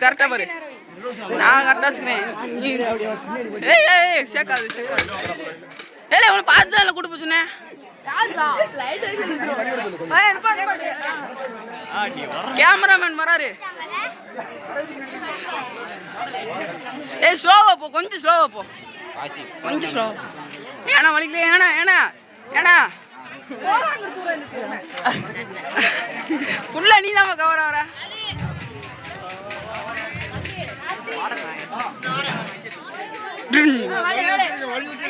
கரெக்டா பாரு நான் கரெக்டா வச்சுக்கிறேன் சேர்க்காது ஏலே உன பார்த்து தான் கூட்டு போச்சுனே கேமராமேன் வராரு ஏய் ஸ்லோவா போ கொஞ்சம் ஸ்லோவா போ கொஞ்சம் ஸ்லோ ஏன்னா வலிக்கல ஏன்னா ஏன்னா ஏன்னா ஃபுல்லா நீ தான் கவர் ஆகிற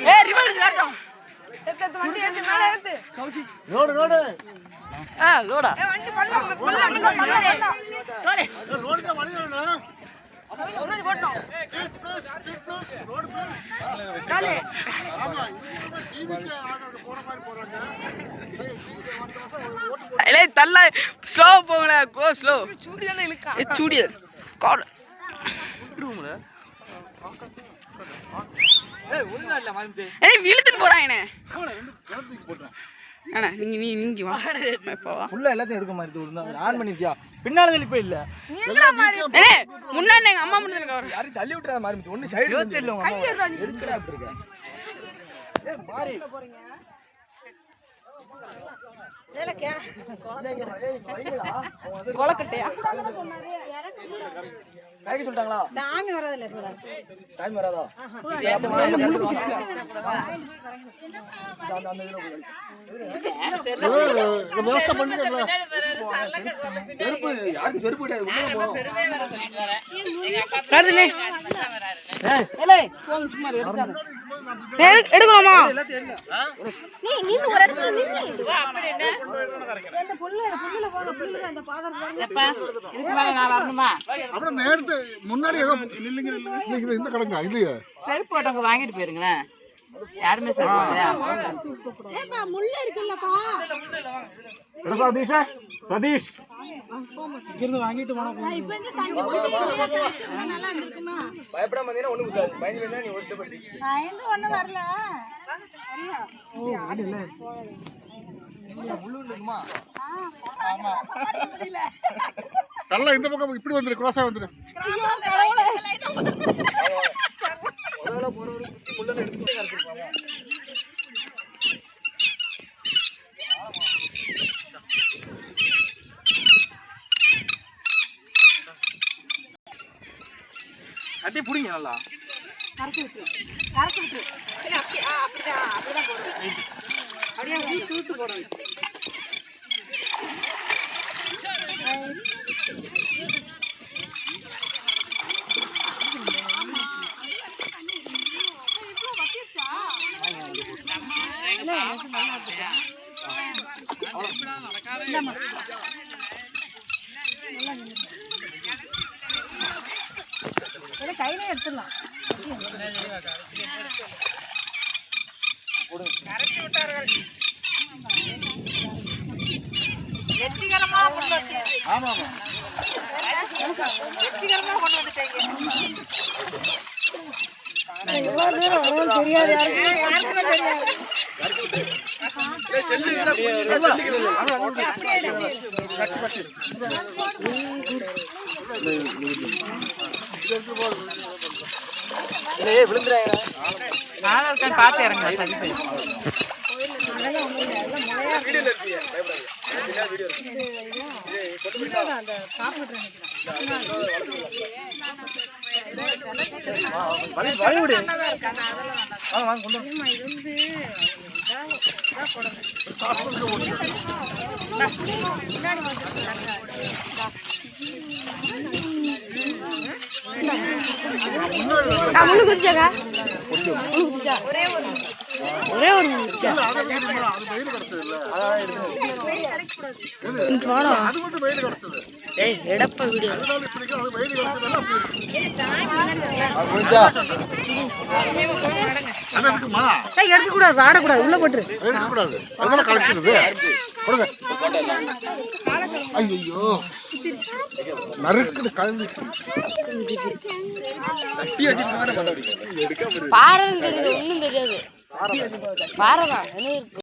ஏய் ரிவர்ஸ் காட்டும் வண்டி ஏத்து மேல ஏத்து ரோட் லோடா வண்டி ரோட்ல வழி வரணும் ரோட் போடணும் ரோட் ப்ளீஸ் டாலே ஆமா டிவிக்கு ஆர்டர் போற மாதிரி போறாங்க ஏலே தள்ள ஸ்லோ போங்கல கோ ஸ்லோ சூடியானே இழுக்கா சூடியா கார் ரூம்ல ஏய் ஒண்ணு இல்ல மாரிந்து ஏய் விழுத்துட்டு போறானே போடா ரெண்டு தூக்கி போடுறேன் அண்ணா நீங்க வா இப்போ வா ஃபுல்லா எல்லாத்தையும் எடுக்க மாதிரி தூரம் ஆன் பண்ணிட்டியா பின்னால தள்ளி போய் இல்ல ஏய் முன்னாடி எங்க அம்மா முன்னாடி கவர் யாரை தள்ளி விட்டுறாத மாதிரி ஒண்ணு சைடு வந்து இல்ல உங்க அம்மா எதுக்குடா அப்படி இருக்க ஏய் மாரி போறீங்க ஏல கே கோலக்கட்டையா கைக்கு சொல்லிட்டாங்களா சாமி வரது இல்ல சார் சாமி வராதா व्यवस्था பண்ணிட்டீங்களா செருப்பு யாருக்கு செருப்பு கிடையாது உள்ள போ காதுனே ஏலே போன் சும்மா எடுக்காத எடுக்கலாமா நீ ஒரு இடத்துல நின்னு வா அப்படி என்ன இந்த புல்லுல போற புல்லுல அந்த பாதர் எப்ப இதுக்கு மேல நான் வரணுமா அப்புறம் நேரத்து முன்னாடி ஏதோ நில்லுங்க இந்த கடங்க இல்லையா செருப்பு போட்டவங்க வாங்கிட்டு போயிருங்களே யாருமே செருப்பு ஏப்பா முள்ள இருக்குல்லப்பா சதீஷ் இருந்து வாங்கிட்டு போறோம் இப்போ இந்த தண்ணி போட்டு நல்லா இருக்குமா பயப்படாம வந்தீனா ஒண்ணு குத்தாது பயந்து வந்தா நீ ஓடிட்டு போடி பயந்து ஒண்ணு வரல சரியா ஓ ஆடி இல்ல முள்ளு இருக்குமா ஆமா தள்ள இந்த பக்கம் இப்படி வந்துரு கிராஸா வந்துரு ஐயோ கடவுளே ஒருவேளை போறவரு குத்தி முள்ளல எடுத்து கரெக்ட் அட்டி புடிங்க நல்லா கரெக்ட் விட்டு இல்ல அப்படிதான் போடுங்க அப்படியே தூத்து போடுங்க கையில எடுத்துடலாம் வெற்றிகரமா கொண்டு வந்துட்டீங்க. ஆமா ஆமா வெற்றிகரமா கொண்டு வந்துட்டீங்க. பார்த்து இறங்க ஒரே ஒரு அது மட்டும் வெயில் கிடைச்சது எடப்ப வீடு அதனால இப்படி இருக்கு, அது வெயில் கிடைச்சதால அப்படி இருக்கு. அது இருக்குமா? எடுக்க கூடாது, ஆடக்கூடாது, உள்ள போட்டுரு. எடுக்கக்கூடாது. அதனால கலக்கிறது. கொடுங்க. ஐயோ நறுக்குது கலந்து. பாறை தெரியுது, ஒன்றும் தெரியாது. பாறை தான் என்ன இருக்கு.